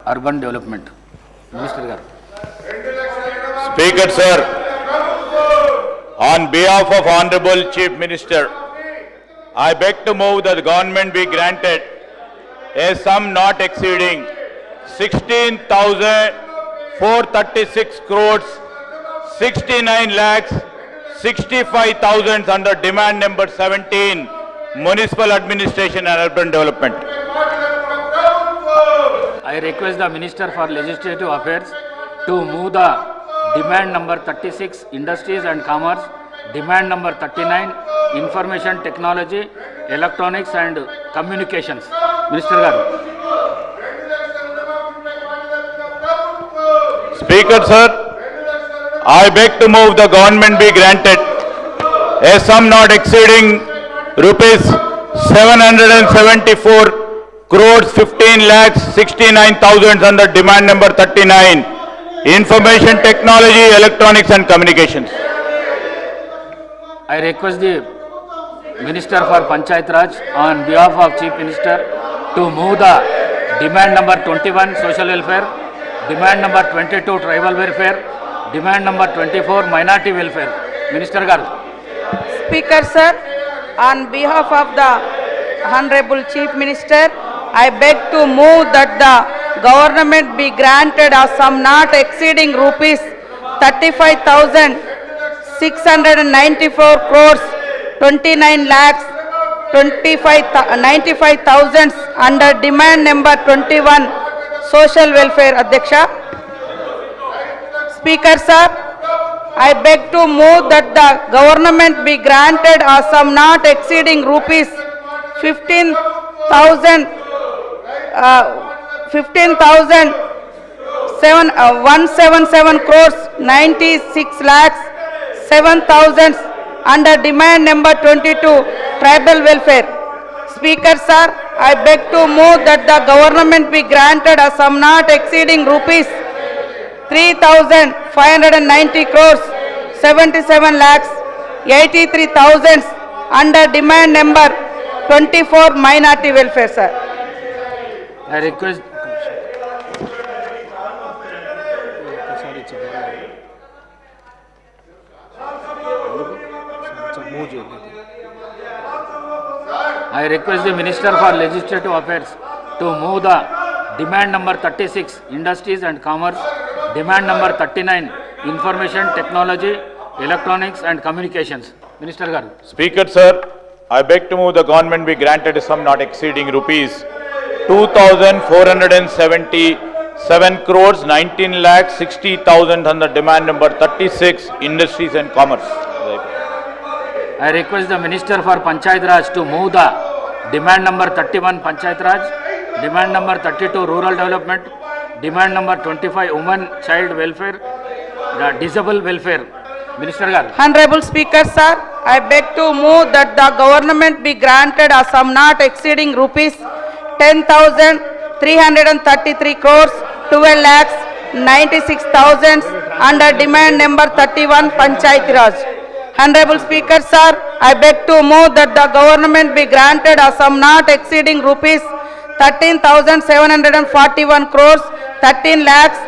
Urban Development. Minister Garu. Speaker sir, on behalf of Honorable Chief Minister, I beg to move that the government be granted a sum not exceeding 16,436 crores 69 lakhs 65,000 under demand number 17, Municipal Administration and Urban Development. I request the Minister for Legislative Affairs to move the demand number 36, Industries and Commerce, demand number 39, Information Technology, Electronics and Communications. Minister Garu. Speaker sir, I beg to move the government be granted a sum not exceeding rupees 774 crores 15 lakhs 69,000 under demand number 39, Information Technology, Electronics and Communications. I request the Minister for Panchayat Raj on behalf of Chief Minister to move the demand number 21, Social Welfare, demand number 22, Tribal Welfare, demand number 24, Minority Welfare. Minister Garu. Speaker sir, on behalf of the Honorable Chief Minister, I beg to move that the government be granted a sum not exceeding rupees 35,694 crores 29 lakhs 95,000 under demand number 21, Social Welfare. Adhyaksha. Speaker sir, I beg to move that the government be granted a sum not exceeding rupees 15,177 crores 96 lakhs 7,000 under demand number 22, Tribal Welfare. Speaker sir, I beg to move that the government be granted a sum not exceeding rupees 3,590 crores 77 lakhs 83,000 under demand number 24, Minority Welfare, sir. I request the Minister for Legislative Affairs to move the demand number 36, Industries and Commerce, demand number 39, Information Technology, Electronics and Communications. Minister Garu. Speaker sir, I beg to move the government be granted a sum not exceeding rupees 2,477 crores 19 lakhs 60,000 under demand number 36, Industries and Commerce. I request the Minister for Panchayat Raj to move the demand number 31, Panchayat Raj, demand number 32, Rural Development, demand number 25, Women Child Welfare, the Disabled Welfare. Minister Garu. Honorable Speaker sir, I beg to move that the government be granted a sum not exceeding rupees 10,333 crores 12 lakhs 96,000 under demand number 31, Panchayat Raj. Honorable Speaker sir, I beg to move that the government be granted a sum not exceeding rupees 13,741 crores 13 lakhs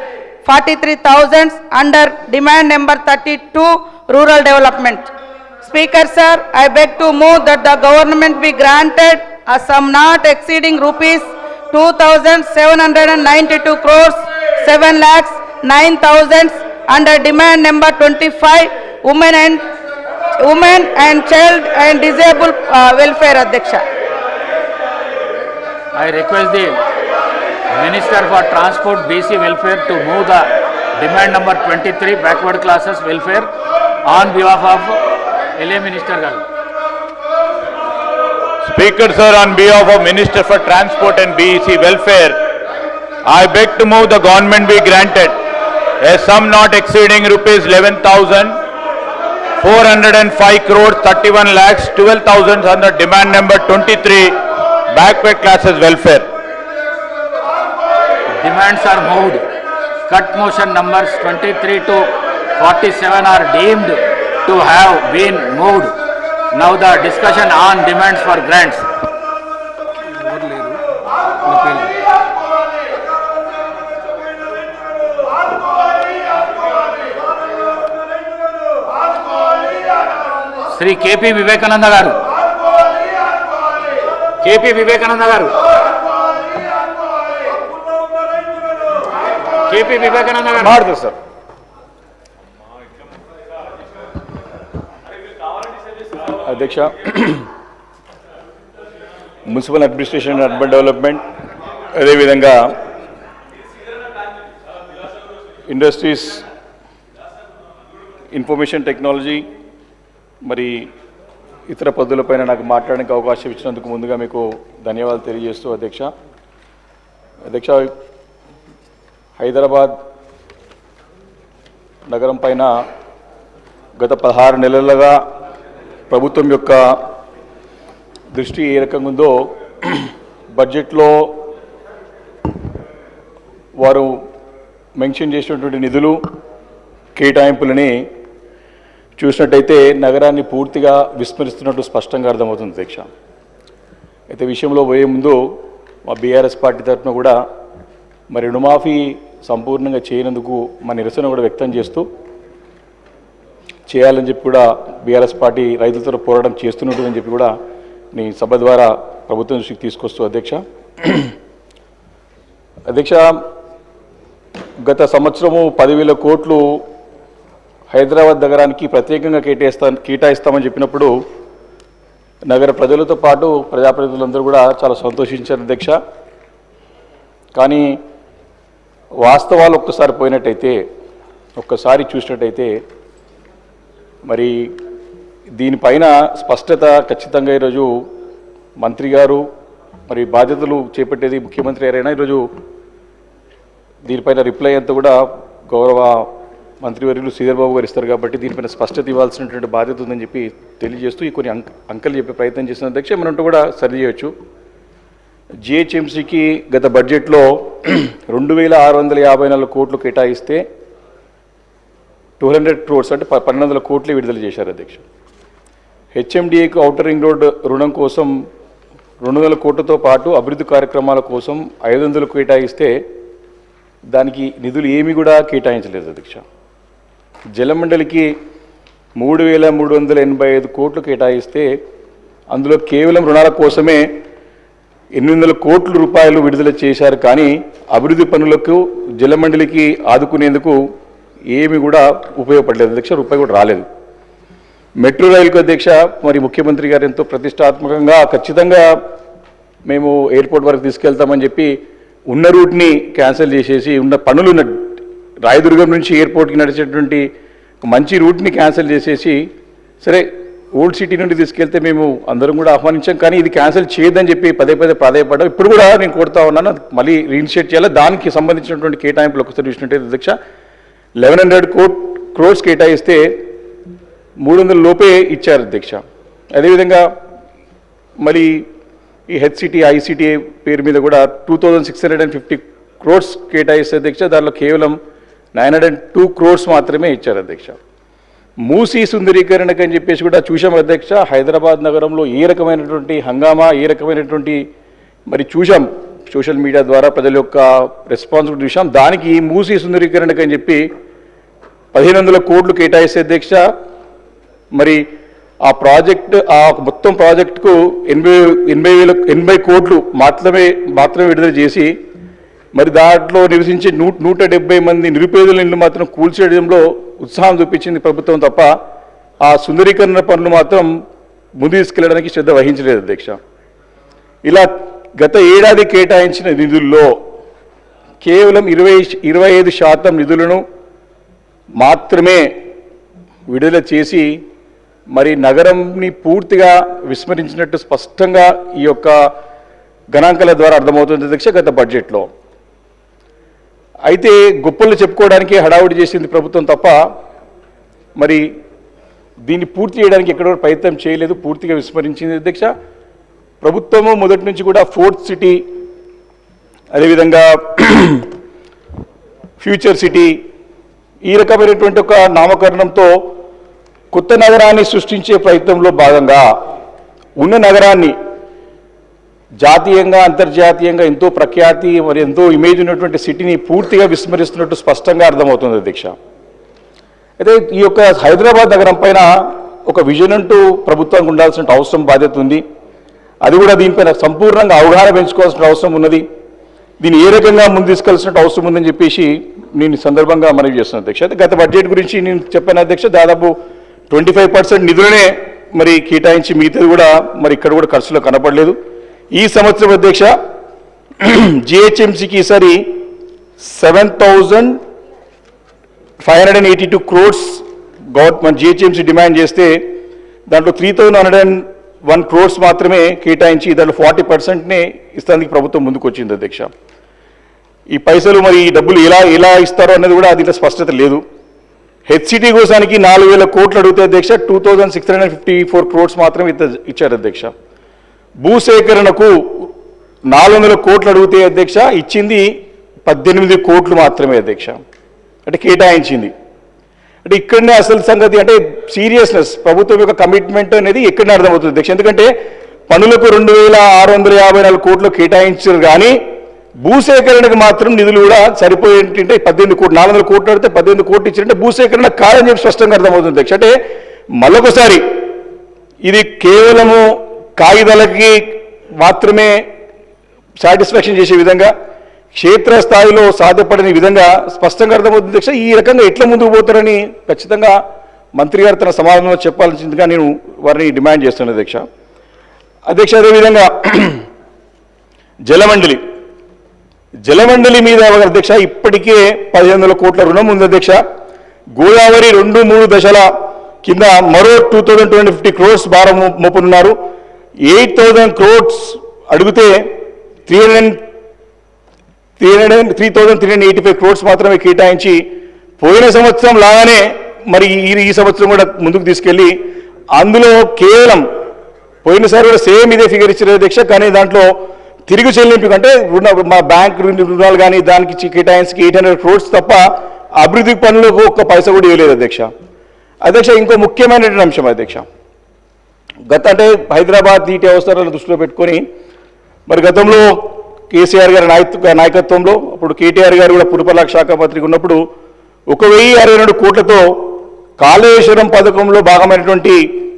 43,000 under demand number 32, Rural Development. Speaker sir, I beg to move that the government be granted a sum not exceeding rupees 2,792 crores 7 lakhs 9,000 under demand number 25, Women and Child and Disabled Welfare. Adhyaksha. I request the Minister for Transport, BC Welfare to move the demand number 23, Backward Classes Welfare on behalf of LA. Minister Garu. Speaker sir, on behalf of Minister for Transport and BEC Welfare, I beg to move the government be granted a sum not exceeding rupees 11,405 crores 31 lakhs 12,000 under demand number 23, Backward Classes Welfare. Demands are moved. Cut motion numbers 23 to 47 are deemed to have been moved. Now the discussion on demands for grants. Shri K P Vivekananda garu. K P Vivekananda garu. K P Vivekananda గారు మాట్లాడు sir. అధ్యక్ష, municipal administration and urban development, అదేవిధంగా industries, information technology, మరి ఇతర పద్ధతులపైన నాకు మాట్లాడడానికి అవకాశం ఇచ్చినందుకు ముందుగా మీకు ధన్యవాదాలు తెలియజేస్తూ అధ్యక్ష, హైదరాబాద్ నగరం పైన గత 16 నెలలుగా ప్రభుత్వం యొక్క దృష్టి ఏ రకంగా ఉందో బడ్జెట్లో వారు మెన్షన్ చేసినటువంటి నిధులు కేటాయింపులని చూసినట్టయితే నగరాన్ని పూర్తిగా విస్మరిస్తున్నట్టు స్పష్టంగా అర్థమవుతుంది అధ్యక్ష. అయితే విషయంలో పోయే ముందు మా బీఆర్ఎస్ పార్టీ తరఫున కూడా మరి రుణమాఫీ సంపూర్ణంగా చేయనందుకు మా నిరసన కూడా వ్యక్తం చేస్తూ చేయాలని చెప్పి కూడా బీఆర్ఎస్ పార్టీ రైతులతో పోరాటం చేస్తున్నట్టు చెప్పి కూడా నీ సభ ద్వారా ప్రభుత్వం దృష్టికి తీసుకొస్తూ అధ్యక్ష, గత సంవత్సరము 10,000 కోట్లు హైదరాబాద్ నగరానికి ప్రత్యేకంగా కేటాయిస్తామని చెప్పినప్పుడు నగర ప్రజలతో పాటు ప్రజాప్రతినిధులందరూ కూడా చాలా సంతోషించారు అధ్యక్ష. కానీ వాస్తవాలు ఒక్కసారి చూసినట్టయితే మరి దీనిపైన స్పష్టత ఖచ్చితంగా ఈరోజు మంత్రి గారు మరి బాధ్యతలు చేపట్టేది ముఖ్యమంత్రి గారైనా ఈరోజు దీనిపైన రిప్లై అంతా కూడా గౌరవ మంత్రివర్యులు శ్రీధర్ బాబు గారు ఇస్తారు కాబట్టి దీనిపైన స్పష్టత ఇవ్వాల్సినటువంటి బాధ్యత ఉందని చెప్పి తెలియజేస్తూ ఈ కొన్ని అంకెలు చెప్పే ప్రయత్నం చేసిన అధ్యక్ష మనంటూ కూడా సరి చేయొచ్చు. జిహెచ్ఎంసీకి గత బడ్జెట్లో 2,654 కోట్లు కేటాయిస్తే 200 crores అంటే 1,200 కోట్లు విడుదల చేశారు అధ్యక్ష. హెచ్ఎండిఏకు ఔటర్ రింగ్ రోడ్ రుణం కోసం 200 కోట్లతో పాటు అభివృద్ధి కార్యక్రమాల కోసం 500 కేటాయిస్తే దానికి నిధులు ఏమీ కూడా కేటాయించలేదు అధ్యక్ష. జలమండలికి 3,385 కోట్లు కేటాయిస్తే అందులో కేవలం రుణాల కోసమే 800 కోట్ల రూపాయలు విడుదల చేశారు. కానీ అభివృద్ధి పనులకు జలమండలికి ఆదుకునేందుకు ఏమి కూడా ఉపయోగపడలేదు అధ్యక్ష, రూపాయి కూడా రాలేదు. మెట్రో రైలుకు అధ్యక్ష మరి ముఖ్యమంత్రి గారు ఎంతో ప్రతిష్టాత్మకంగా ఖచ్చితంగా మేము ఎయిర్పోర్ట్ వరకు తీసుకెళ్తామని చెప్పి ఉన్న రూట్ని క్యాన్సిల్ చేసేసి ఉన్న పనులున్న రాయదుర్గం నుంచి ఎయిర్పోర్ట్కి నడిచేటువంటి మంచి రూట్ని క్యాన్సిల్ చేసేసి సరే ఓల్డ్ సిటీ నుండి తీసుకెళ్తే మేము అందరం కూడా ఆహ్వానించాం, కానీ ఇది క్యాన్సిల్ చేయొద్దని చెప్పి పదే ప్రాధాయపడ్డాం. ఇప్పుడు కూడా నేను కోరుతా ఉన్నాను మళ్ళీ రీఇనిషియేట్ చేయాలి. దానికి సంబంధించినటువంటి కేటాయింపులు ఒకసారి చూసినట్టయితే అధ్యక్ష 1,100 crores కేటాయిస్తే 300 లోపే ఇచ్చారు అధ్యక్ష. అదేవిధంగా మళ్ళీ ఈ హెచ్సిటీ ఐసిటీ పేరు మీద కూడా 2,650 crores కేటాయిస్తే అధ్యక్ష దానిలో కేవలం 902 crores మాత్రమే ఇచ్చారు అధ్యక్ష. మూసీ సుందరీకరణకు అని చెప్పేసి కూడా చూసాం అధ్యక్ష. హైదరాబాద్ నగరంలో ఏ రకమైనటువంటి హంగామా, ఏ రకమైనటువంటి మరి చూసాం, సోషల్ మీడియా ద్వారా ప్రజల యొక్క రెస్పాన్స్ కూడా చూసాం. దానికి మూసీ సుందరీకరణకు అని చెప్పి 1,500 కోట్లు కేటాయిస్తే అధ్యక్ష మరి ఆ ప్రాజెక్ట్ మొత్తం ప్రాజెక్టుకు 80 కోట్లు మాత్రమే విడుదల చేసి మరి దాంట్లో నివసించే 170 మంది నిరుపేదల ఇళ్ళు మాత్రం కూల్చేయడంలో ఉత్సాహం చూపించింది ప్రభుత్వం తప్ప ఆ సుందరీకరణ పనులు మాత్రం ముందు తీసుకెళ్లడానికి శ్రద్ధ వహించలేదు అధ్యక్ష. ఇలా గత ఏడాది కేటాయించిన నిధుల్లో కేవలం 25% నిధులను మాత్రమే విడుదల చేసి మరి నగరంని పూర్తిగా విస్మరించినట్టు స్పష్టంగా ఈ యొక్క గణాంకాల ద్వారా అర్థమవుతుంది అధ్యక్ష గత బడ్జెట్లో. అయితే గొప్పలు చెప్పుకోవడానికి హడావుడి చేసింది ప్రభుత్వం తప్ప మరి దీన్ని పూర్తి చేయడానికి ఎక్కడో ప్రయత్నం చేయలేదు, పూర్తిగా విస్మరించింది అధ్యక్ష. ప్రభుత్వము మొదటి నుంచి కూడా ఫోర్త్ సిటీ, అదేవిధంగా ఫ్యూచర్ సిటీ ఈ రకమైనటువంటి ఒక నామకరణంతో కొత్త నగరాన్ని సృష్టించే ప్రయత్నంలో భాగంగా ఉన్న నగరాన్ని జాతీయంగా అంతర్జాతీయంగా ఎంతో ప్రఖ్యాతి మరి ఎంతో ఇమేజ్ ఉన్నటువంటి సిటీని పూర్తిగా విస్మరిస్తున్నట్టు స్పష్టంగా అర్థమవుతుంది అధ్యక్ష. అయితే ఈ యొక్క హైదరాబాద్ నగరం పైన ఒక విజన్ అంటూ ప్రభుత్వానికి ఉండాల్సిన అవసరం బాధ్యత ఉంది. అది కూడా దీనిపైన సంపూర్ణంగా అవగాహన పెంచుకోవాల్సిన అవసరం ఉన్నది. దీన్ని ఏ రకంగా ముందు తీసుకెళ్లాల్సిన అవసరం ఉందని చెప్పేసి నేను ఈ సందర్భంగా మనవి చేస్తున్నాను అధ్యక్ష. అయితే గత బడ్జెట్ గురించి నేను చెప్పాను అధ్యక్ష, దాదాపు 25% నిధులనే మరి కేటాయించి మిగతాది కూడా మరి ఇక్కడ కూడా ఖర్చులో కనపడలేదు. ఈ సంవత్సరం అధ్యక్ష జిహెచ్ఎంసీకి ఈసారి 7,582 crores గవర్నమెంట్ జిహెచ్ఎంసీ డిమాండ్ చేస్తే దాంట్లో 3,101 crores మాత్రమే కేటాయించి దాంట్లో 40%నే ఇస్తానికి ప్రభుత్వం ముందుకు వచ్చింది అధ్యక్ష. ఈ పైసలు మరి ఈ డబ్బులు ఎలా ఇస్తారో అనేది కూడా దీంట్లో స్పష్టత లేదు. హెచ్సిటీ కోసానికి 4,000 కోట్లు అడిగితే అధ్యక్ష 2,654 crores మాత్రమే ఇచ్చారు అధ్యక్ష. భూసేకరణకు 400 కోట్లు అడిగితే అధ్యక్ష ఇచ్చింది 18 కోట్లు మాత్రమే అధ్యక్ష, అంటే కేటాయించింది. అంటే ఇక్కడనే అసలు సంగతి అంటే సీరియస్నెస్ ప్రభుత్వం యొక్క కమిట్మెంట్ అనేది ఇక్కడనే అర్థమవుతుంది అధ్యక్ష. ఎందుకంటే పనులకు 2,654 కోట్లు కేటాయించారు కానీ భూసేకరణకు మాత్రం నిధులు కూడా సరిపోయేంటే 18 కోట్లు, 400 కోట్లు అడితే 18 కోట్లు ఇచ్చారంటే భూసేకరణ కాదని చెప్పి స్పష్టంగా అర్థమవుతుంది అధ్యక్ష. అంటే మళ్ళొకసారి ఇది కేవలము కాగిదాలకి మాత్రమే సాటిస్ఫాక్షన్ చేసే విధంగా క్షేత్రస్థాయిలో సాధ్యపడని విధంగా స్పష్టంగా అర్థమవుతుంది అధ్యక్ష. ఈ రకంగా ఎట్లా ముందుకు పోతారని ఖచ్చితంగా మంత్రి గారు తన సమాధానంలో చెప్పాల్సిందిగా నేను వారిని డిమాండ్ చేస్తున్నాను అధ్యక్ష. అదేవిధంగా జలమండలి మీద అధ్యక్ష ఇప్పటికే 1,500 కోట్ల రుణం ఉంది అధ్యక్ష. గోదావరి 2-3 దశల కింద మరో 2,250 crores భారం మోపనున్నారు. 8,000 crores అడిగితే 3,385 crores మాత్రమే కేటాయించి పోయిన సంవత్సరం లాగానే మరి ఈ సంవత్సరం కూడా ముందుకు తీసుకెళ్ళి అందులో కేవలం పోయినసారి కూడా సేమ్ ఇదే ఫిగర్ ఇచ్చారు అధ్యక్ష. కానీ దాంట్లో తిరిగి చెల్లింపు అంటే మా బ్యాంక్ రుణాలు కానీ దానికి కేటాయించి 800 crores తప్ప అభివృద్ధి పనులకు ఒక్క పైసా కూడా ఇవ్వలేదు అధ్యక్ష. ఇంకో ముఖ్యమైనటువంటి అంశం అధ్యక్ష, అంటే హైదరాబాద్ నీటి అవసరాలను దృష్టిలో పెట్టుకొని మరి గతంలో కేసీఆర్ గారి నాయకత్వంలో అప్పుడు కేటీఆర్ గారు కూడా పురపాలక శాఖ మంత్రిగా ఉన్నప్పుడు 1,062 కోట్లతో కాళేశ్వరం పథకంలో భాగమైనటువంటి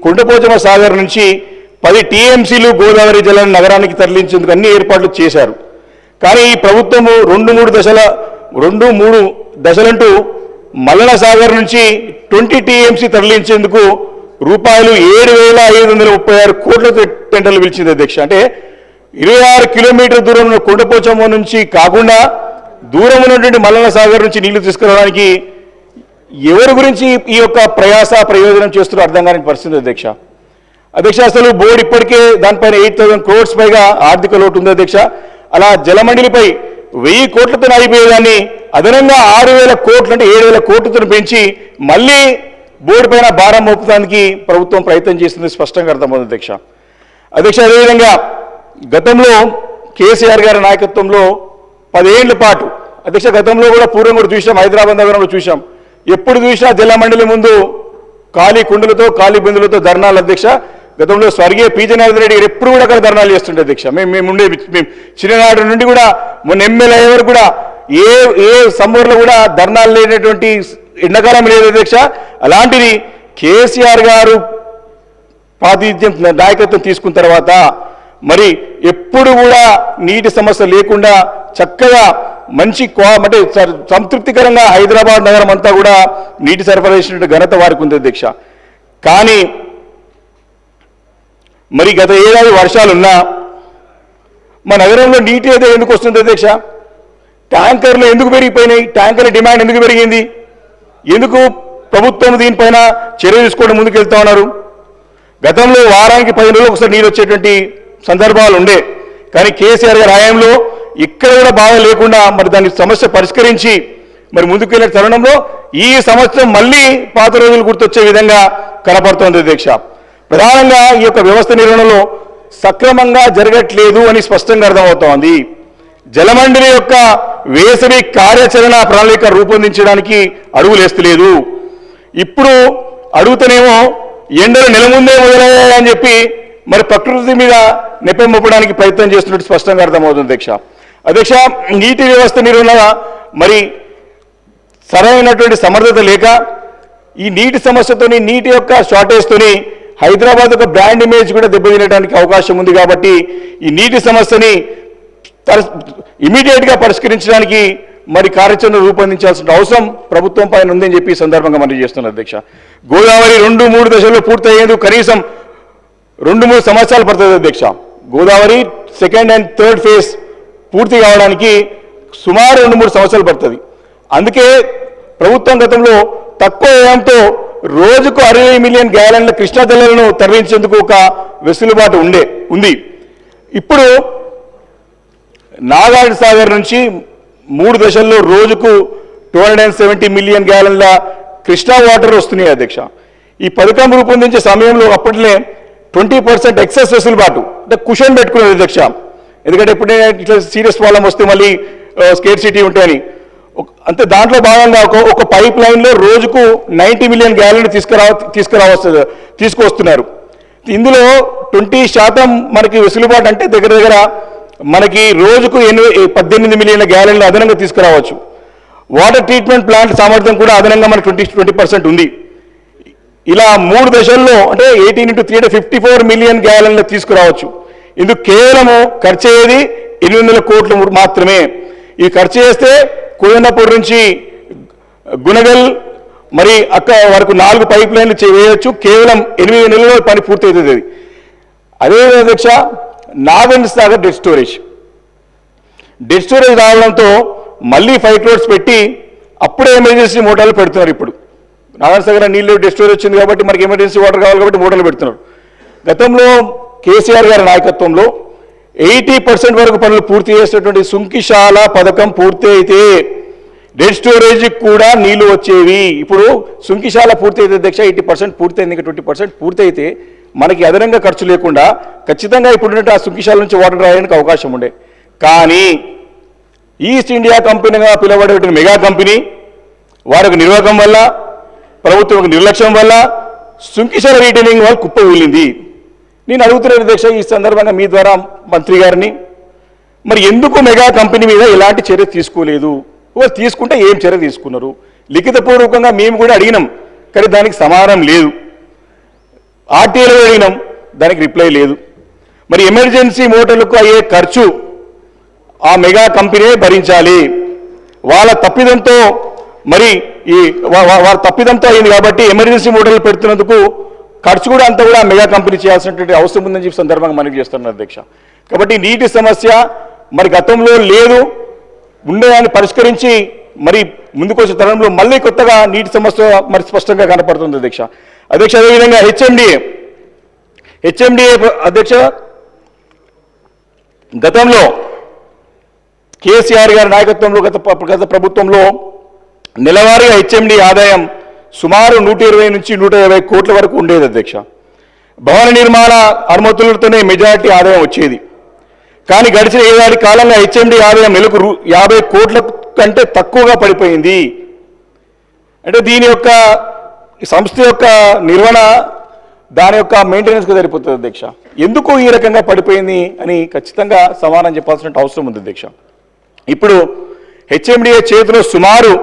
కొండపోచమ్మ సాగర్ నుంచి 10 TMCలు గోదావరి జలాన్ని నగరానికి తరలించేందుకు అన్ని ఏర్పాట్లు చేశారు. కానీ ఈ ప్రభుత్వము 2-3 దశలంటూ మల్లన సాగర్ నుంచి 20 TMC తరలించేందుకు రూపాయలు 7,536 కోట్లతో టెండర్లు పిలిచింది అధ్యక్ష. అంటే 26 కిలోమీటర్ల దూరంలో కొండపోచమ్మ నుంచి కాకుండా దూరం ఉన్నటువంటి మల్లన సాగర్ నుంచి నీళ్లు తీసుకురావడానికి ఎవరి గురించి ఈ యొక్క ప్రయోజనం చేస్తున్నారో అర్థం కాని పరిస్థితి అధ్యక్ష. అసలు బోర్డు ఇప్పటికే దానిపైన 8,000 crores పైగా ఆర్థిక లోటు ఉంది అధ్యక్ష. అలా జలమండలిపై 1,000 కోట్లతో అయిపోయేదాన్ని అదనంగా 6,000 కోట్లు అంటే 7,000 కోట్లతో పెంచి మళ్ళీ బోర్డు పైన భారం మోపడానికి ప్రభుత్వం ప్రయత్నం చేస్తుంది స్పష్టంగా అర్థమవుతుంది అధ్యక్ష. అదేవిధంగా గతంలో కేసీఆర్ గారి నాయకత్వంలో 10 ఏళ్ల పాటు అధ్యక్ష గతంలో కూడా పూర్వం కూడా చూసాం, హైదరాబాద్ నగరంలో చూసాం, ఎప్పుడు చూసినా జలమండలి ముందు ఖాళీ కుండలతో ఖాళీ బిందులతో ధర్నాలు అధ్యక్ష. గతంలో స్వర్గీయ పీజీ నరేంద్ర రెడ్డి గారు ఎప్పుడు కూడా అక్కడ ధర్నాలు చేస్తుండే అధ్యక్ష. మేము చిన్ననాడు నుండి కూడా మొన్న ఎమ్మెల్యే వరకు కూడా ఏ సమ్మర్లో కూడా ధర్నాలు లేనటువంటి ఎండాకాలం లేదు అధ్యక్ష. అలాంటిది కేసీఆర్ గారు ప్రాతినిధ్యం నాయకత్వం తీసుకున్న తర్వాత మరి ఎప్పుడు కూడా నీటి సమస్య లేకుండా చక్కగా మంచి అంటే సంతృప్తికరంగా హైదరాబాద్ నగరం అంతా కూడా నీటి సరఫరా చేసినట్టు ఘనత వారికి ఉంది అధ్యక్ష. కానీ మరి గత ఏడాది వర్షాలున్నా మా నగరంలో నీటి అయితే ఎందుకు వస్తుంది అధ్యక్ష? ట్యాంకర్లు ఎందుకు పెరిగిపోయినాయి? ట్యాంకర్ల డిమాండ్ ఎందుకు పెరిగింది? ఎందుకు ప్రభుత్వం దీనిపైన చర్య తీసుకోవడం ముందుకు వెళ్తా ఉన్నారు? గతంలో వారానికి 10 రోజులు ఒకసారి నీళ్ళు వచ్చేటువంటి సందర్భాలు ఉండే, కానీ కేసీఆర్ గారి హయాంలో ఇక్కడ కూడా బాగా లేకుండా మరి దాని సమస్య పరిష్కరించి మరి ముందుకు వెళ్ళే తరుణంలో ఈ సంవత్సరం మళ్ళీ పాత రోజులు గుర్తొచ్చే విధంగా కనపడుతోంది అధ్యక్ష. ప్రధానంగా ఈ యొక్క వ్యవస్థ నిర్వహణలో సక్రమంగా జరగట్లేదు అని స్పష్టంగా అర్థమవుతోంది. జలమండలి యొక్క వేసవి కార్యాచరణ ప్రణాళిక రూపొందించడానికి అడుగులేస్తలేదు. ఇప్పుడు అడుగుతూనేమో ఎండలు నెల ముందే మొదలయ్యాయని చెప్పి మరి ప్రకృతి మీద నెపం మోపడానికి ప్రయత్నం చేస్తున్నట్టు స్పష్టంగా అర్థమవుతుంది అధ్యక్ష. నీటి వ్యవస్థ నిర్వహణ మరి సరైనటువంటి సమర్థత లేక ఈ నీటి సమస్యతోని, నీటి యొక్క షార్టేజ్తోని హైదరాబాద్ ఒక బ్రాండ్ ఇమేజ్ కూడా దెబ్బతినడానికి అవకాశం ఉంది. కాబట్టి ఈ నీటి సమస్యని ఇమీడియట్గా పరిష్కరించడానికి మరి కార్యాచరణ రూపొందించాల్సిన అవసరం ప్రభుత్వం పైన ఉందని చెప్పి ఈ సందర్భంగా మనం చేస్తున్నారు అధ్యక్ష. గోదావరి 2-3 దశల్లో పూర్తయ్యేందుకు కనీసం 2-3 సంవత్సరాలు పడుతుంది అధ్యక్ష. Godavari second and third phase పూర్తి కావడానికి సుమారు 2-3 సంవత్సరాలు పడుతుంది. అందుకే ప్రభుత్వం గతంలో తక్కువ వ్యయంతో రోజుకు 60 మిలియన్ గ్యాలన్ల కృష్ణా జలాలను తరలించేందుకు ఒక వెసులుబాటు ఉంది. ఇప్పుడు నాగార్జున సాగర్ నుంచి 3 దశల్లో రోజుకు 270 మిలియన్ గ్యాలన్ల కృష్ణా వాటర్ వస్తున్నాయి అధ్యక్ష. ఈ పథకం రూపొందించే సమయంలో అప్పట్లే 20% ఎక్సెస్ వెసులుబాటు అంటే కుషన్ పెట్టుకునేది అధ్యక్ష. ఎందుకంటే ఎప్పుడైనా ఇట్లా సీరియస్ ప్రాబ్లం వస్తే మళ్ళీ స్కేర్ సిటీ ఉంటాయని. అంతే దాంట్లో భాగంగా ఒక పైప్ లైన్లో రోజుకు 90 మిలియన్ గ్యాలన్లు తీసుకువస్తున్నారు. ఇందులో 20% మనకి వెసులుబాటు అంటే దగ్గర మనకి రోజుకు 18 మిలియన్ల గ్యాలన్లు అదనంగా తీసుకురావచ్చు. వాటర్ ట్రీట్మెంట్ ప్లాంట్ సామర్థ్యం కూడా అదనంగా మనకు 20% ఉంది. ఇలా 3 దశల్లో అంటే 18 × 3 అంటే 54 మిలియన్ గ్యాలన్లు తీసుకురావచ్చు. ఇందుకు కేవలము ఖర్చు అయ్యేది 800 కోట్లు మాత్రమే. ఈ ఖర్చు చేస్తే కోయందపూర్ నుంచి గుణగల్ మరి అక్కడ వరకు 4 పైప్ లైన్లు వేయవచ్చు. కేవలం 8 నెలల్లో పని పూర్తి అవుతుంది. అదే అధ్యక్ష, నాగార్జున సాగర్ డెడ్ స్టోరేజ్ రావడంతో మళ్ళీ 5 crores పెట్టి అప్పుడే ఎమర్జెన్సీ మోటార్లు పెడుతున్నారు. ఇప్పుడు నాగార్జున సాగర్ నీళ్ళు డెడ్ స్టోరేజ్ వచ్చింది కాబట్టి మనకి ఎమర్జెన్సీ వాటర్ కావాలి కాబట్టి మోటార్లు పెడుతున్నారు. గతంలో కేసీఆర్ గారి నాయకత్వంలో 80% వరకు పనులు పూర్తి చేసేటువంటి సుంకిశాల పథకం పూర్తి అయితే డెడ్ స్టోరేజ్ కూడా నీళ్లు వచ్చేవి. ఇప్పుడు సుంకిశాల పూర్తి అయితే అధ్యక్ష 80% పూర్తయింది. ఇంకా 20% పూర్తి అయితే మనకి అదనంగా ఖర్చు లేకుండా ఖచ్చితంగా ఇప్పుడున్నట్టు ఆ సుంకిశాల నుంచి వాటర్ రాయడానికి అవకాశం ఉండే. కానీ ఈస్ట్ ఇండియా కంపెనీగా పిలువబడే మెగా కంపెనీ వారికి నిర్వాహకం వల్ల, ప్రభుత్వం నిర్లక్ష్యం వల్ల సుంకిశాల రీటైలింగ్ వాళ్ళు కుప్పకూలింది. నేను అడుగుతున్నాను అధ్యక్ష ఈ సందర్భంగా మీ ద్వారా మంత్రి గారిని, మరి ఎందుకు మెగా కంపెనీ మీద ఎలాంటి చర్య తీసుకోలేదు? తీసుకుంటే ఏం చర్య తీసుకున్నారు? లిఖితపూర్వకంగా మేము కూడా అడిగినాం కానీ దానికి సమాధానం లేదు. ఆర్టీఐలో అడిగినాం దానికి రిప్లై లేదు. మరి ఎమర్జెన్సీ మోటార్లకు అయ్యే ఖర్చు ఆ మెగా కంపెనీ భరించాలి. వాళ్ళ తప్పిదంతో మరి వాళ్ళ తప్పిదంతో అయింది కాబట్టి ఎమర్జెన్సీ మోటార్లు పెడుతున్నందుకు ఖర్చు కూడా అంతా కూడా మెగా కంపెనీ చేయాల్సినటువంటి అవసరం ఉందని చెప్పి సందర్భంగా మనకి చేస్తున్నారు అధ్యక్ష. కాబట్టి నీటి సమస్య మరి గతంలో లేదు, ఉండేదాన్ని పరిష్కరించి మరి ముందుకొచ్చే తరంలో మళ్ళీ కొత్తగా నీటి సమస్య మరి స్పష్టంగా కనపడుతుంది అధ్యక్ష. అదేవిధంగా హెచ్ఎండిఏ అధ్యక్ష గతంలో కేసీఆర్ గారి నాయకత్వంలో గత ప్రభుత్వంలో నెలవారీగా హెచ్ఎండి ఆదాయం సుమారు 120 నుంచి 150 కోట్ల వరకు ఉండేది అధ్యక్ష. భవన నిర్మాణ అనుమతులతోనే మెజారిటీ ఆదాయం వచ్చేది. కానీ గడిచిన 7 ఏళ్ల కాలంగా హెచ్ఎండి ఆదాయం నెలకు 50 కోట్ల కంటే తక్కువగా పడిపోయింది. అంటే దీని యొక్క సంస్థ యొక్క నిర్వహణ దాని యొక్క మెయింటెనెన్స్కి సరిపోతుంది అధ్యక్ష. ఎందుకు ఈ రకంగా పడిపోయింది అని ఖచ్చితంగా సమాధానం చెప్పాల్సిన అవసరం ఉంది అధ్యక్ష. ఇప్పుడు హెచ్ఎండిఏ చేతిలో సుమారు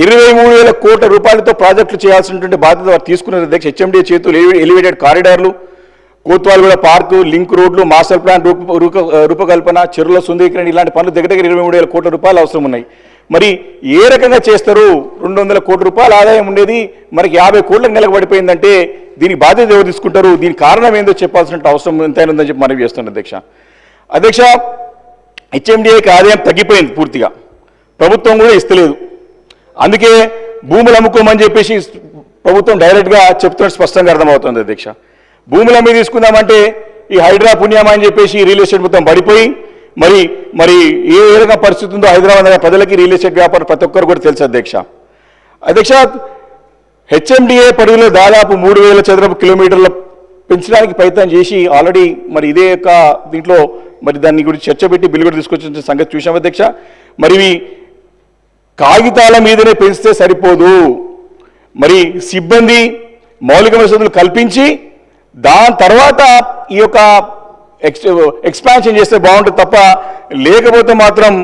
23,000 కోట్ల రూపాయలతో ప్రాజెక్టులు చేయాల్సినటువంటి బాధ్యత వారు తీసుకున్నారు అధ్యక్ష. హెచ్ఎండిఏ చేతులు ఎలివేటెడ్ కారిడార్లు, కోత్వాల్గూడ పార్కు, లింక్ రోడ్లు, మాస్టర్ ప్లాన్ రూపకల్పన, చెరువుల సుందరీకరణ ఇలాంటి పనులు దగ్గర 23,000 కోట్ల రూపాయలు అవసరం ఉన్నాయి. మరి ఏ రకంగా చేస్తారు? 200 కోట్ల రూపాయల ఆదాయం ఉండేది మనకి 50 కోట్లకు నెలకు పడిపోయిందంటే దీనికి బాధ్యత ఎవరు తీసుకుంటారు? దీనికి కారణం ఏందో చెప్పాల్సిన అవసరం ఎంతైనా ఉందని చెప్పి మనవి చేస్తున్నాను అధ్యక్ష. హెచ్ఎండిఏకి ఆదాయం తగ్గిపోయింది పూర్తిగా, ప్రభుత్వం కూడా ఇస్తలేదు. అందుకే భూములు అమ్ముకోమని చెప్పేసి ప్రభుత్వం డైరెక్ట్గా చెప్తున్నట్టు స్పష్టంగా అర్థమవుతుంది అధ్యక్ష. భూములు అమ్మి తీసుకుందామంటే ఈ హైడ్రా పుణ్యమా అని చెప్పేసి రియల్ ఎస్టేట్ మొత్తం పడిపోయి మరి ఏ విధంగా పరిస్థితి ఉందో హైదరాబాద్ ప్రజలకి రియల్ ఎస్టేట్ వ్యాపారం ప్రతి ఒక్కరు కూడా తెలుసు అధ్యక్ష. హెచ్ఎండిఏ పరిధిలో దాదాపు 3,000 చదరపు కిలోమీటర్ల పెంచడానికి ప్రయత్నం చేసి ఆల్రెడీ మరి ఇదే యొక్క దీంట్లో మరి దాన్ని గురించి చర్చ పెట్టి బిల్లు కూడా తీసుకొచ్చిన సంగతి చూసాం అధ్యక్ష. మరి కాగితాల మీదనే పెంచితే సరిపోదు, మరి సిబ్బంది మౌలిక వసతులు కల్పించి దాని తర్వాత ఈ యొక్క ఎక్స్పాన్షన్ చేస్తే బాగుంటుంది తప్ప లేకపోతే మాత్రం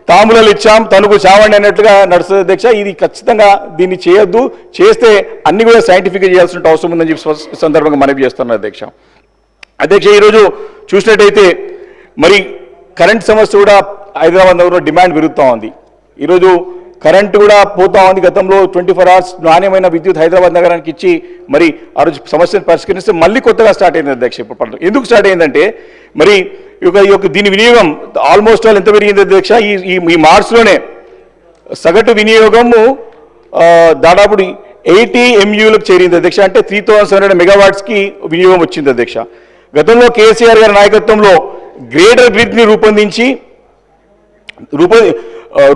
తాంబూలాలు ఇచ్చాం తనకు చావండి అన్నట్లుగా నడుస్తుంది అధ్యక్ష. ఇది ఖచ్చితంగా దీన్ని చేయొద్దు, చేస్తే అన్ని కూడా సైంటిఫిక్గా చేయాల్సిన అవసరం ఉందని చెప్పి సందర్భంగా మనవి చేస్తున్నాను అధ్యక్ష. అధ్యక్ష, ఈరోజు చూసినట్టయితే మరి కరెంట్ సమస్య కూడా హైదరాబాద్ నగరంలో డిమాండ్ పెరుగుతూ ఉంది. ఈరోజు కరెంటు కూడా పోతా ఉంది. గతంలో 24 hours నాణ్యమైన విద్యుత్ హైదరాబాద్ నగరానికి ఇచ్చి మరి ఆ రోజు సమస్యను పరిష్కరిస్తే మళ్ళీ కొత్తగా స్టార్ట్ అయింది అధ్యక్ష. ఇప్పుడు ఎందుకు స్టార్ట్ అయిందంటే మరి ఈ యొక్క దీని వినియోగం ఆల్మోస్ట్ ఆల్ ఎంత పెరిగింది అధ్యక్ష? ఈ మార్చిలోనే సగటు వినియోగము దాదాపు 80 MUలకు చేరింది అధ్యక్ష. అంటే 3700 మెగావాట్స్కి వినియోగం వచ్చింది అధ్యక్ష. గతంలో కేసీఆర్ గారి నాయకత్వంలో గ్రేటర్ గ్రిడ్ని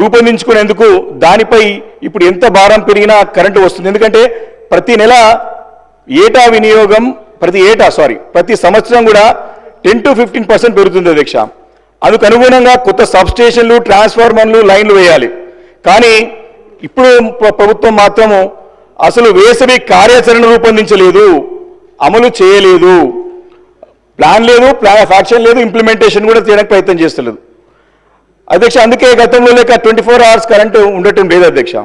రూపొందించుకునేందుకు దానిపై ఇప్పుడు ఎంత భారం పెరిగినా కరెంటు వస్తుంది. ఎందుకంటే ప్రతి వినియోగం ప్రతి సంవత్సరం కూడా 10 to 15% పెరుగుతుంది అధ్యక్ష. అందుకు అనుగుణంగా కొత్త సబ్స్టేషన్లు, ట్రాన్స్ఫార్మర్లు, లైన్లు వేయాలి. కానీ ఇప్పుడు ప్రభుత్వం మాత్రము అసలు వేసవి కార్యాచరణ రూపొందించలేదు, అమలు చేయలేదు, ప్లాన్ ఆఫ్ యాక్షన్ లేదు, ఇంప్లిమెంటేషన్ కూడా చేయడానికి ప్రయత్నం చేస్తలేదు అధ్యక్ష. అందుకే గతంలో లేక 24 hours కరెంటు ఉండటం లేదు అధ్యక్ష.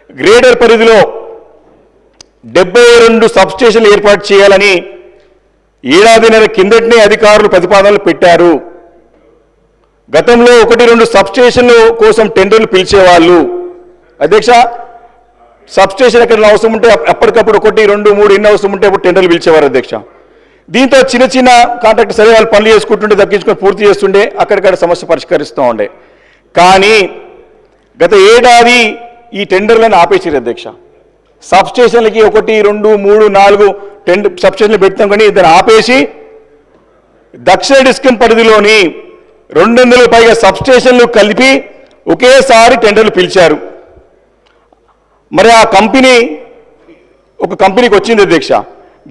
గ్రేటర్ పరిధిలో 72 సబ్స్టేషన్లు ఏర్పాటు చేయాలని ఏడాదిన్నర కిందటనే అధికారులు ప్రతిపాదనలు పెట్టారు. గతంలో 1-2 సబ్స్టేషన్ల కోసం టెండర్లు పిలిచేవాళ్ళు అధ్యక్ష. సబ్స్టేషన్ ఎక్కడ అవసరం ఉంటే అప్పటికప్పుడు 1, 2, 3 ఎన్ని అవసరం ఉంటే అప్పుడు టెండర్లు పిలిచేవారు అధ్యక్ష. దీంతో చిన్న కాంట్రాక్ట్ సరే వాళ్ళు పనులు చేసుకుంటుంటే దక్కించుకొని పూర్తి చేస్తుండే, అక్కడిక్కడ సమస్య పరిష్కరిస్తూ ఉండే. కానీ గత ఏడాది ఈ టెండర్లను ఆపేసారు అధ్యక్ష. సబ్స్టేషన్లకి 1, 2, 3, 4 సబ్స్టేషన్లు పెడతాం కానీ దాన్ని ఆపేసి దక్షిణ డిస్కం పరిధిలోని 200 పైగా సబ్స్టేషన్లు కలిపి ఒకేసారి టెండర్లు పిలిచారు. మరి ఆ ఒక కంపెనీకి వచ్చింది అధ్యక్ష.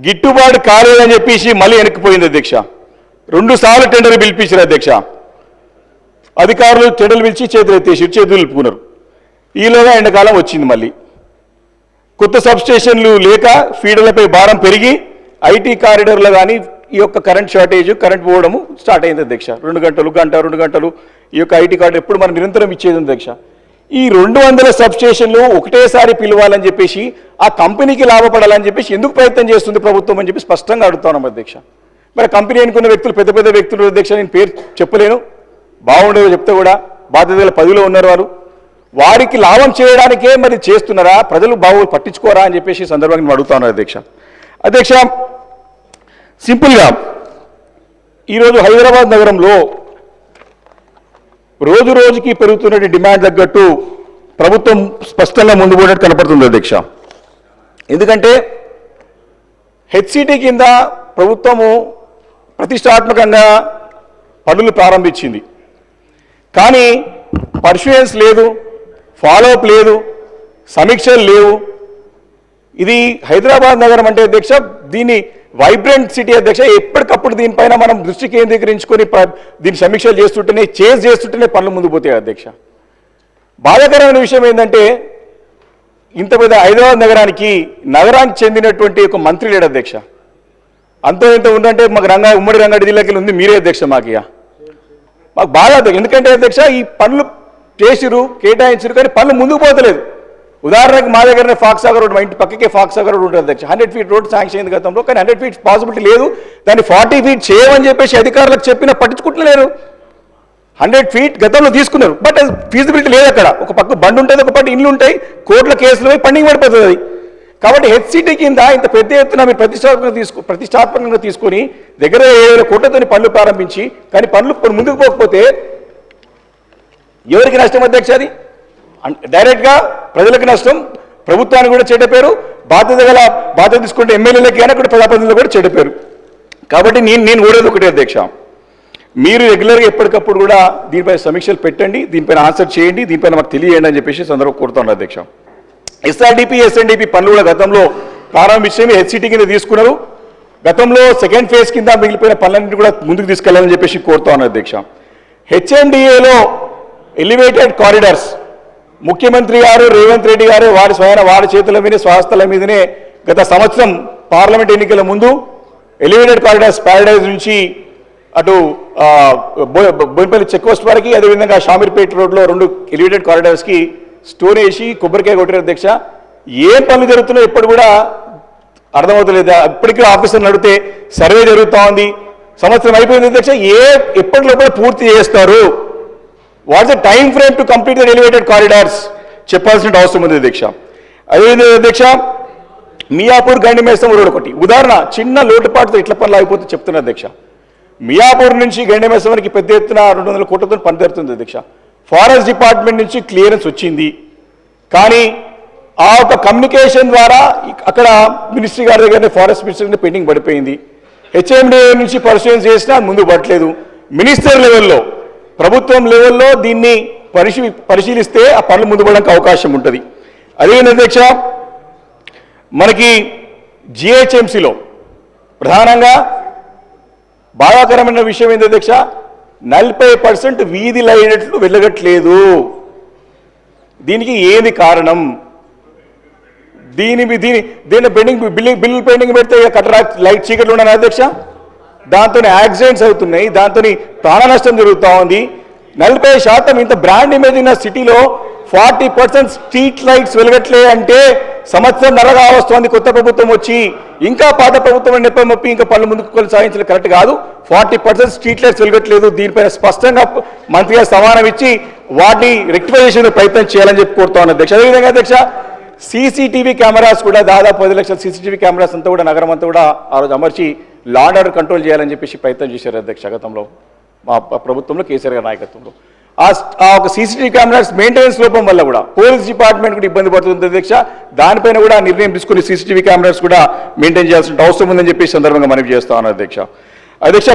గిట్టుబాటు కాలేదని చెప్పేసి మళ్ళీ వెనక్కిపోయింది అధ్యక్ష. 2 సార్లు టెండర్ పిలిపించారు అధ్యక్ష. అధికారులు టెండర్లు పిలిచి చేతులు నిలుపుకున్నారు. ఈలోగా ఎండాకాలం వచ్చింది. మళ్ళీ కొత్త సబ్స్టేషన్లు లేక ఫీడర్లపై భారం పెరిగి ఐటీ కారిడార్లో కానీ ఈ యొక్క కరెంట్ షార్టేజ్, కరెంట్ పోవడము స్టార్ట్ అయింది అధ్యక్ష. 2 గంటలు ఈ యొక్క ఐటీ కార్డు ఎప్పుడు మనం నిరంతరం ఇచ్చేది అధ్యక్ష. ఈ 200 సబ్స్టేషన్లు ఒకటేసారి పిలవాలని చెప్పేసి ఆ కంపెనీకి లాభపడాలని చెప్పేసి ఎందుకు ప్రయత్నం చేస్తుంది ప్రభుత్వం అని చెప్పి స్పష్టంగా అడుగుతున్నాం అధ్యక్ష. మరి కంపెనీ అనుకున్న వ్యక్తులు పెద్ద వ్యక్తులు అధ్యక్ష, నేను పేరు చెప్పలేను, బాగుండేదో చెప్తే కూడా బాధ్యతల పదవిలో ఉన్నారు వారికి లాభం చేయడానికే మరి చేస్తున్నారా, ప్రజలు పట్టించుకోరా అని చెప్పేసి సందర్భంగా అడుగుతున్నారు అధ్యక్ష. సింపుల్గా ఈరోజు హైదరాబాద్ నగరంలో రోజుకి పెరుగుతున్న డిమాండ్ తగ్గట్టు ప్రభుత్వం స్పష్టంగా ముందు పోయినట్టు కనపడుతుంది అధ్యక్ష. ఎందుకంటే హెచ్సిటీ కింద ప్రభుత్వము ప్రతిష్టాత్మకంగా పనులు ప్రారంభించింది. కానీ పర్ఫ్యూయన్స్ లేదు, ఫాలోఅప్ లేదు, సమీక్షలు లేవు. ఇది హైదరాబాద్ నగరం అంటే అధ్యక్ష దీన్ని వైబ్రెంట్ సిటీ అధ్యక్ష. ఎప్పటికప్పుడు దీనిపైన మనం దృష్టి కేంద్రీకరించుకొని దీన్ని సమీక్షలు చేస్తుంటేనే పనులు ముందు పోతాయి అధ్యక్ష. బాధాకరమైన విషయం ఏంటంటే ఇంత పెద్ద హైదరాబాద్ నగరానికి చెందినటువంటి ఒక మంత్రి లేడు అధ్యక్ష. అంతో ఇంత ఉందంటే మాకు ఉమ్మడి రంగారెడ్డి జిల్లాకి ఉంది, మీరే అధ్యక్ష. మాకు బాగా ఎందుకంటే అధ్యక్ష ఈ పనులు చేసిరు, కేటాయించారు, కానీ పనులు ముందుకు పోతలేదు. ఉదాహరణకు మా దగ్గరనే ఫాక్సాగర్ రోడ్, మా ఇంటి పక్కకే ఫాక్సాగర్ రోడ్ ఉంటుంది అధ్యక్ష. 100 feet రోడ్ శాంక్షన్ అయింది గతంలో, కానీ 100 feet పాసిబిలిటీ లేదు. దాన్ని 40 feet చేయమని చెప్పేసి అధికారులకు చెప్పినా పట్టించుకుంటలేరు. 100 feet గతంలో తీసుకున్నారు, బట్ అది ఫీజిబిలిటీ లేదు. అక్కడ ఒక పక్క బండి ఉంటుంది, ఒక పక్క ఇండ్లు ఉంటాయి, కోర్టుల కేసులు పోయి పండింగ్ పడిపోతుంది అది. కాబట్టి హెచ్సిటీ కింద ఇంత పెద్ద ఎత్తున మీరు ప్రతిష్టాత్మకంగా తీసుకొని దగ్గర 7,000 కోట్లతో పనులు ప్రారంభించి కానీ పనులు ముందుకు పోకపోతే ఎవరికి నష్టం అధ్యక్ష? అది డైరెక్ట్గా ప్రజలకు నష్టం, ప్రభుత్వానికి కూడా చెడ్డ పేరు, బాధ్యత తీసుకుంటే ఎమ్మెల్యేలకి అయినా కూడా ప్రజాప్రతినిధులు కూడా చెడ్డ పేరు. కాబట్టి నేను కోరేది ఒకటే అధ్యక్ష, మీరు రెగ్యులర్గా ఎప్పటికప్పుడు కూడా దీనిపై సమీక్షలు పెట్టండి, దీనిపైన ఆన్సర్ చేయండి, దీనిపైన మాకు తెలియజేయండి అని చెప్పేసి సందర్భం కోరుతాను అధ్యక్ష. ఎస్ఎన్డిపి పనులు కూడా గతంలో ప్రారంభించేవి హెచ్సిటీ కింద తీసుకున్నారు. గతంలో సెకండ్ ఫేజ్ కింద మిగిలిపోయిన పనులన్నింటినీ కూడా ముందుకు తీసుకెళ్లాలని చెప్పేసి కోరుతాను అధ్యక్ష. హెచ్ఎండిఏలో ఎలివేటెడ్ కారిడార్స్ ముఖ్యమంత్రి గారు రేవంత్ రెడ్డి గారు వారి చేతుల మీద స్వహస్తాల మీదనే గత సంవత్సరం పార్లమెంట్ ఎన్నికల ముందు ఎలివేటెడ్ కారిడార్స్ ప్యారడైజ్ నుంచి అటు బోయినపల్లి చెక్ పోస్ట్ వరకు, అదేవిధంగా షామీర్పేట రోడ్లో 2 ఎలివేటెడ్ కారిడార్స్కి స్టోన్ వేసి కొబ్బరికాయ కొట్టారు అధ్యక్ష. ఏం పనులు జరుగుతున్నాయో ఇప్పుడు కూడా అర్థమవుతలేదు. ఇప్పటికీ ఆఫీసర్లు అడిగితే సర్వే జరుగుతూ ఉంది, సంవత్సరం అయిపోయింది అధ్యక్ష, ఎప్పటి లోపల పూర్తి చేస్తారు? What's the time frame to complete the elevated corridors చెప్పాల్సిన అవసరం ఉంది అధ్యక్ష. అదేవిధంగా అధ్యక్ష, మియాపూర్ గండిమేసం రోడ్ ఒకటి ఉదాహరణ, చిన్న లోటుపాటుతో ఇట్ల పనులు అయిపోతే చెప్తున్నా అధ్యక్ష. మియాపూర్ నుంచి గండిమేసం వరకు పెద్ద ఎత్తున 200 కోట్లతో పని జరుగుతుంది అధ్యక్ష. ఫారెస్ట్ డిపార్ట్మెంట్ నుంచి క్లియరెన్స్ వచ్చింది, కానీ ఆ ఒక కమ్యూనికేషన్ ద్వారా అక్కడ మినిస్ట్రీ గారి దగ్గర ఫారెస్ట్ మినిస్టర్ పెండింగ్ పడిపోయింది. హెచ్ఎండి నుంచి పరిశీలన చేసినా ముందు పడట్లేదు. మినిస్టర్ లెవెల్లో, ప్రభుత్వం లెవెల్లో దీన్ని పరిశీలిస్తే ఆ పనులు ముందు పడడానికి అవకాశం ఉంటుంది. అదేవిధంగా అధ్యక్ష, మనకి జిహెచ్ఎంసీలో ప్రధానంగా బాధాకరమైన విషయం ఏంటి అధ్యక్ష, 40% వీధి లైట్లు వెలగట్లేదు. దీనికి ఏది కారణం? దీని బిల్లు పెండింగ్ పెడితే కట్టరా లైట్ చీకట్లు ఉన్నాయి అధ్యక్ష. దాంతో యాక్సిడెంట్స్ అవుతున్నాయి, దాంతో ప్రాణ నష్టం జరుగుతూ ఉంది. 40% ఇంత బ్రాండ్ ఇమేజ్ ఉన్న సిటీలో 40% స్ట్రీట్ లైట్స్ వెలగట్లే అంటే సంవత్సరం నరగా వస్తుంది కొత్త ప్రభుత్వం వచ్చి, ఇంకా పాత ప్రభుత్వం నెప్పమొప్పి ఇంకా పనులు ముందుకు కొనసాగించడం కరెక్ట్ కాదు. 40% స్ట్రీట్ లైట్స్ వెలగట్లేదు, దీనిపైన స్పష్టంగా మంత్రిగా సమానం ఇచ్చి వాటిని రెక్టిఫై చేసే ప్రయత్నం చేయాలని చెప్పి కోరుతా ఉన్నాను అధ్యక్ష. అదేవిధంగా అధ్యక్ష, సీసీటీవీ కెమెరాస్ కూడా దాదాపు 10 లక్షల సీసీటీవీ కెమెరాస్ అంతా కూడా నగరం అంతా కూడా ఆ రోజు అమర్చి లా అండ్ ఆర్డర్ కంట్రోల్ చేయాలని చెప్పేసి ప్రయత్నం చేశారు అధ్యక్ష గతంలో మా ప్రభుత్వంలో, కేసీఆర్ గారి నాయకత్వంలో. ఆ ఒక సీసీటీవీ కెమెరాస్ మెయింటెనెన్స్ లోపం వల్ల కూడా పోలీస్ డిపార్ట్మెంట్ కూడా ఇబ్బంది పడుతుంది అధ్యక్ష. దానిపైన కూడా నిర్ణయం తీసుకుని సీసీటీవీ కెమెరాస్ కూడా మెయింటైన్ చేయాల్సిన అవసరం ఉందని చెప్పి సందర్భంగా మనవి చేస్తా ఉన్నాను అధ్యక్ష. అధ్యక్ష,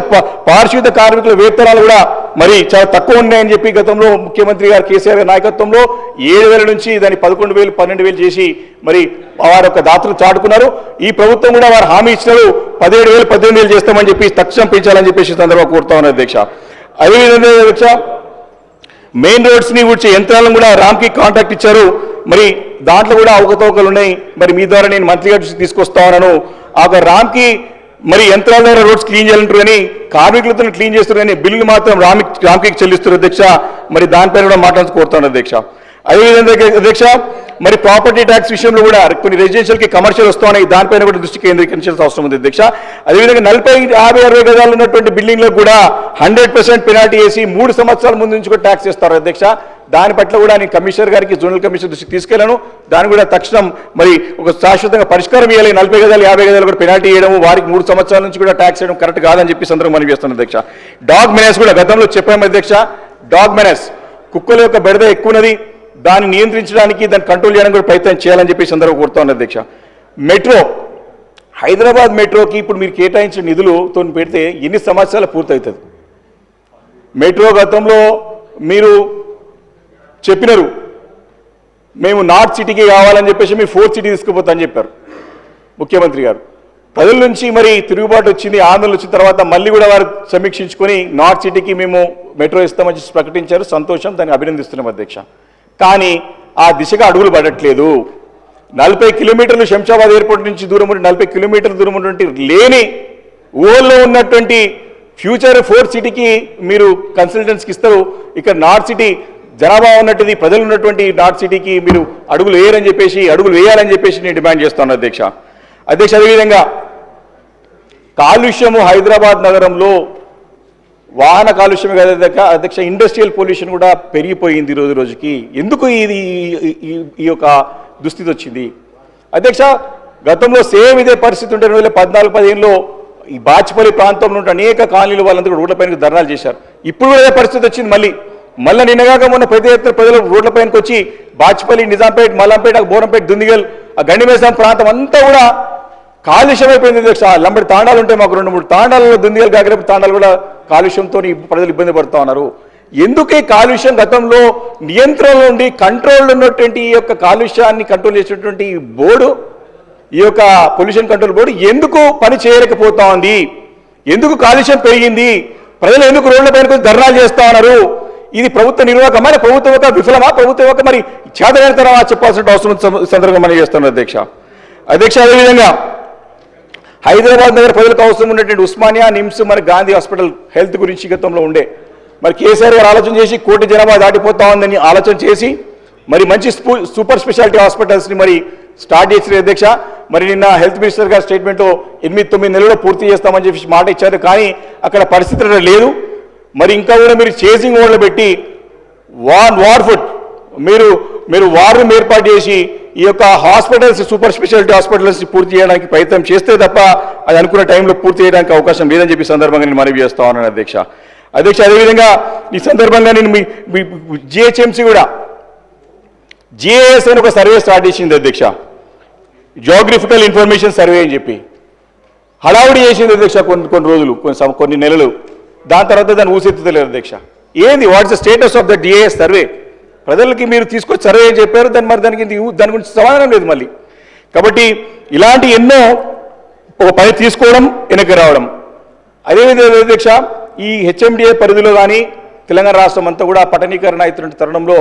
పారిశుద్ధ కార్మికుల వేతనాలు కూడా మరి చాలా తక్కువ ఉన్నాయని చెప్పి గతంలో ముఖ్యమంత్రి గారు కేసీఆర్ గారి నాయకత్వంలో 7,000 నుంచి దాన్ని 11,000, 12,000 చేసి మరి వారి యొక్క దాతలు చాటుకున్నారు. ఈ ప్రభుత్వం కూడా వారు హామీ ఇచ్చినారు, 17,000, 18,000 చేస్తామని చెప్పి తక్షణం పెంచాలని చెప్పేసి సందర్భంగా కోరుతా ఉన్నారు అధ్యక్ష. అదేవిధంగా అధ్యక్ష, మెయిన్ రోడ్స్ని ఊడ్చే యంత్రాలను కూడా రామ్కి కాంట్రాక్ట్ ఇచ్చారు, మరి దాంట్లో కూడా అవకతవకలు ఉన్నాయి. మరి మీ ద్వారా నేను మంత్రి గారి తీసుకొస్తా ఉన్నాను. ఆ రామ్కి మరి యంత్రాల ద్వారా రోడ్స్ క్లీన్ చేయాలంటారు కానీ కార్మికులతో క్లీన్ చేస్తారు కానీ బిల్లు మాత్రం రామ్కి చెల్లిస్తారు అధ్యక్ష. మరి దానిపైన కూడా మాట్లాడుతూ కోరుతాను అధ్యక్ష. అదేవిధంగా అధ్యక్ష, మరి ప్రాపర్టీ ట్యాక్స్ విషయంలో కూడా కొన్ని రెసిడెన్షియల్కి కమర్షియల్ వస్తూ ఉన్నాయి, దానిపైన కూడా దృష్టి కేంద్రీకరించాల్సిన అవసరం ఉంది అధ్యక్ష. అదేవిధంగా 40, 50, 60 గజాలు ఉన్నటువంటి బిల్డింగ్లకు కూడా 100% పెనాల్టీ వేసి 3 సంవత్సరాల ముందు నుంచి కూడా ట్యాక్స్ చేస్తారు అధ్యక్ష. దాని పట్ల కూడా నేను కమిషనర్ గారికి, జోనల్ కమిషనర్ దృష్టికి తీసుకెళ్లాను. దాన్ని కూడా తక్షణం మరి ఒక శాశ్వతంగా పరిష్కారం ఇవ్వాలి. 40 గజాలు, 50 గజాలు కూడా పెనాల్టీ వేయడం, వారికి 3 సంవత్సరాల నుంచి కూడా ట్యాక్స్ చేయడం కరెక్ట్ కాదని చెప్పి సందర్భంగా మనం చేస్తున్నాం అధ్యక్ష. డాగ్ మెనెస్ కూడా గతంలో చెప్పాము అధ్యక్ష. డాగ్ మెనెస్, కుక్కల యొక్క బెడద ఎక్కువన్నది, దాన్ని నియంత్రించడానికి, దాన్ని కంట్రోల్ చేయడానికి కూడా ప్రయత్నం చేయాలని చెప్పి సందర్భంగా కోరుతాను అధ్యక్ష. మెట్రో, హైదరాబాద్ మెట్రోకి ఇప్పుడు మీరు కేటాయించిన నిధులతో పెడితే ఎన్ని సంవత్సరాలు పూర్తవుతుంది? మెట్రో గతంలో మీరు చెప్పినారు, మేము నార్త్ సిటీకి కావాలని చెప్పేసి మీరు 4th సిటీ తీసుకుపోతామని చెప్పారు ముఖ్యమంత్రి గారు. ప్రజల నుంచి మరి తిరుగుబాటు వచ్చింది, ఆందోళన వచ్చిన తర్వాత మళ్ళీ కూడా వారు సమీక్షించుకొని నార్త్ సిటీకి మేము మెట్రో ఇస్తామని చెప్పి ప్రకటించారు. సంతోషం, దాన్ని అభినందిస్తున్నాం అధ్యక్ష. కానీ ఆ దిశగా అడుగులు పడట్లేదు. 40 కిలోమీటర్లు శంషాబాద్ ఎయిర్పోర్ట్ నుంచి దూరం ఉండి 40 కిలోమీటర్ల దూరం ఉన్నటువంటి లేని ఓల్లో ఉన్నటువంటి ఫ్యూచర్ 4th సిటీకి మీరు కన్సల్టెన్స్కి ఇస్తారు. ఇక్కడ నార్త్ సిటీ జనాభా ఉన్నటువంటి ప్రజలు ఉన్నటువంటి నార్త్ సిటీకి మీరు అడుగులు వేయాలని చెప్పేసి నేను డిమాండ్ చేస్తాను అధ్యక్ష. అదేవిధంగా కాలుష్యము హైదరాబాద్ నగరంలో వాహన కాలుష్యం కదా అధ్యక్ష, ఇండస్ట్రియల్ పొల్యూషన్ కూడా పెరిగిపోయింది రోజు రోజుకి. ఎందుకు ఈ యొక్క దుస్థితి వచ్చింది అధ్యక్ష? గతంలో సేమ్ ఇదే పరిస్థితి ఉంటే 2014-15లో ఈ బాచ్పల్లి ప్రాంతంలో ఉంటే అనేక కాలనీలు వాళ్ళందరూ రోడ్లపైన ధర్నాలు చేశారు. ఇప్పుడు కూడా అదే పరిస్థితి వచ్చింది. మళ్ళీ నిన్నగాక మొన్న పెద్ద ఎత్తున ప్రజలు రోడ్లపైనకి వచ్చి బాచ్పల్లి, నిజాంపేట్, మల్లంపేట, బోరంపేట, దుందిగల్, ఆ గండిమేసం ప్రాంతం అంతా కూడా కాలుష్యం అయిపోయింది అధ్యక్ష. లంబడి తాండాలు ఉంటాయి మాకు, 2-3 తాండాలలో, దుందిగల్, గాగరేపు తాండాలు కూడా కాలుష్యంతో ప్రజలు ఇబ్బంది పడుతూ ఉన్నారు. ఎందుకే కాలుష్యం గతంలో నియంత్రణలో ఉండి కంట్రోల్లో ఉన్నటువంటి ఈ యొక్క కాలుష్యాన్ని కంట్రోల్ చేసేటువంటి బోర్డు, ఈ యొక్క పొల్యూషన్ కంట్రోల్ బోర్డు ఎందుకు పని చేయలేకపోతా ఉంది? ఎందుకు కాలుష్యం పెరిగింది? ప్రజలు ఎందుకు రోడ్లపైన ధర్నాలు చేస్తా ఉన్నారు? ఇది ప్రభుత్వ నిర్వాహకమా, ప్రభుత్వం యొక్క విఫలమా, ప్రభుత్వం యొక్క మరి చేతనతనమా చెప్పాల్సిన అవసరం సందర్భంగా మనం చేస్తున్నాం అధ్యక్ష. అదేవిధంగా హైదరాబాద్ నగర ప్రజలకు అవసరం ఉన్నటువంటి ఉస్మానియా, నిమ్స్, మరి గాంధీ హాస్పిటల్ హెల్త్ గురించి గతంలో ఉండే. మరి కేసీఆర్ గారు ఆలోచన చేసి కోటి జనాభా దాటిపోతా ఉందని ఆలోచన చేసి మరి మంచి సూపర్ స్పెషాలిటీ హాస్పిటల్స్ని మరి స్టార్ట్ చేసిన అధ్యక్ష. మరి నిన్న హెల్త్ మినిస్టర్ గారు స్టేట్మెంట్లో 8-9 నెలల్లో పూర్తి చేస్తామని చెప్పి మాట ఇచ్చారు. కానీ అక్కడ పరిస్థితి లేదు. మరి ఇంకా కూడా మీరు చేసింగ్ ఓన్లు పెట్టి వార్ ఫుడ్ మీరు వార్ను ఏర్పాటు చేసి ఈ యొక్క హాస్పిటల్స్, సూపర్ స్పెషాలిటీ హాస్పిటల్స్ పూర్తి చేయడానికి ప్రయత్నం చేస్తే తప్ప అది అనుకున్న టైంలో పూర్తి చేయడానికి అవకాశం లేదని చెప్పి సందర్భంగా నేను మనవి చేస్తా ఉన్నాను అధ్యక్ష. అదేవిధంగా ఈ సందర్భంగా నేను మీ జిహెచ్ఎంసీ కూడా జిఏఎస్ అని ఒక సర్వే స్టార్ట్ చేసింది అధ్యక్ష. జియోగ్రఫికల్ ఇన్ఫర్మేషన్ సర్వే అని చెప్పి హడావుడి చేసింది అధ్యక్ష కొన్ని రోజులు, కొన్ని నెలలు. దాని తర్వాత దాన్ని ఊసెత్తుతలేదు అధ్యక్ష. ఏంది what's the status of the GAS survey? ప్రజలకి మీరు తీసుకొచ్చి సర్వే అని చెప్పారు, దాని గురించి సమాధానం లేదు మళ్ళీ. కాబట్టి ఇలాంటి ఎన్నో ఒక పని తీసుకోవడం, వెనక్కి రావడం. అదేవిధంగా అధ్యక్ష, ఈ హెచ్ఎండిఏ పరిధిలో కానీ తెలంగాణ రాష్ట్రం అంతా కూడా పట్టణీకరణ అవుతున్న తరుణంలో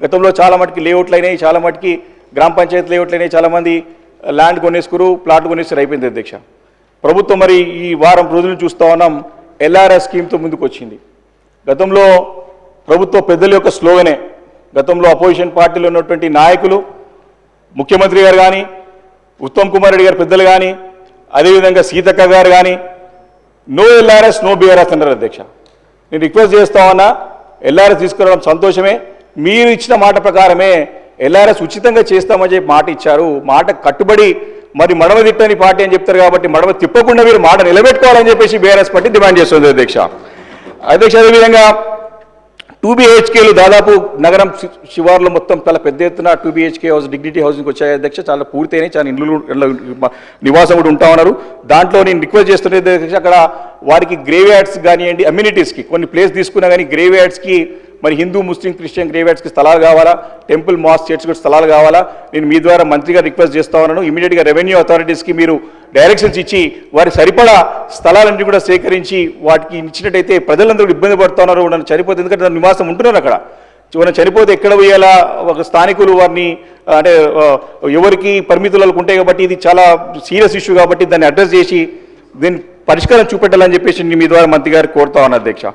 గతంలో చాలా మటుకి లేఅవుట్లు అయినాయి, చాలా మటుకి గ్రామ పంచాయతీ లేఅవుట్లు అయినాయి, చాలామంది ల్యాండ్ కొనేసుకురు, ప్లాట్ కొనేసుకురు అయిపోయింది అధ్యక్ష. ప్రభుత్వం మరి ఈ వారం రోజులు చూస్తూ ఉన్నాం ఎల్ఆర్ఎస్ స్కీమ్తో ముందుకు వచ్చింది. గతంలో ప్రభుత్వ పెద్దల యొక్క స్లోగనే, గతంలో అపోజిషన్ పార్టీలో ఉన్నటువంటి నాయకులు, ముఖ్యమంత్రి గారు కానీ, ఉత్తమ్ కుమార్ రెడ్డి గారు పెద్దలు కానీ, అదేవిధంగా సీతక్క గారు కానీ నో ఎల్ఆర్ఎస్ నో బీఆర్ఎస్ అన్నారు అధ్యక్ష. నేను రిక్వెస్ట్ చేస్తా ఉన్నా, ఎల్ఆర్ఎస్ తీసుకురావడం సంతోషమే. మీరు ఇచ్చిన మాట ప్రకారమే ఎల్ఆర్ఎస్ ఉచితంగా చేస్తామని చెప్పి మాట ఇచ్చారు. మాట కట్టుబడి మరి మడమ తిట్టని పార్టీ అని చెప్తారు కాబట్టి మడమ తిప్పకుండా మీరు మాట నిలబెట్టుకోవాలని చెప్పేసి బీఆర్ఎస్ పార్టీ డిమాండ్ చేస్తుంది అధ్యక్ష. అదేవిధంగా 2 BHKలు దాదాపు నగరం శివార్లు మొత్తం చాలా పెద్ద ఎత్తున 2 BHK హౌస్, డిగ్నిటీ హౌసింగ్కి వచ్చాయి అధ్యక్ష. చాలా పూర్తయినాయి, చాలా ఇండ్లు నివాసం కూడా ఉంటా ఉన్నారు. దాంట్లో నేను రిక్వెస్ట్ చేస్తున్నది అధ్యక్ష, అక్కడ వారికి గ్రేవ్ యార్డ్స్ కానివ్వండి, అమ్యూనిటీస్కి కొన్ని ప్లేస్ తీసుకున్నా కానీ గ్రేవ్ యార్డ్స్కి మరి హిందూ, ముస్లిం, క్రిస్టియన్ గ్రేవ్ యార్డ్స్కి స్థలాలు కావాలా, టెంపుల్, మాస్, చర్చ్ కూడా స్థలాలు కావాలా. నేను మీ ద్వారా మంత్రిగా రిక్వెస్ట్ చేస్తా ఉన్నాను. ఇమీడియట్గా రెవెన్యూ అథారిటీస్కి మీరు డైరెక్షన్స్ ఇచ్చి వారి సరిపడా స్థలాలన్నీ కూడా సేకరించి వాటికి ఇచ్చినట్టయితే ప్రజలందరూ ఇబ్బంది పడుతూ ఉన్నారు, వాళ్ళని చనిపోతే, ఎందుకంటే దాని నివాసం ఉంటున్నారు అక్కడ. చివరి చనిపోతే ఎక్కడ పోయేలా ఒక స్థానికులు వారిని అంటే ఎవరికి పరిమితులకు ఉంటాయి కాబట్టి ఇది చాలా సీరియస్ ఇష్యూ కాబట్టి దాన్ని అడ్రస్ చేసి దీన్ని పరిష్కారం చూపెట్టాలని చెప్పేసి మీ ద్వారా మంత్రి గారికి కోరుతా ఉన్నాను అధ్యక్ష.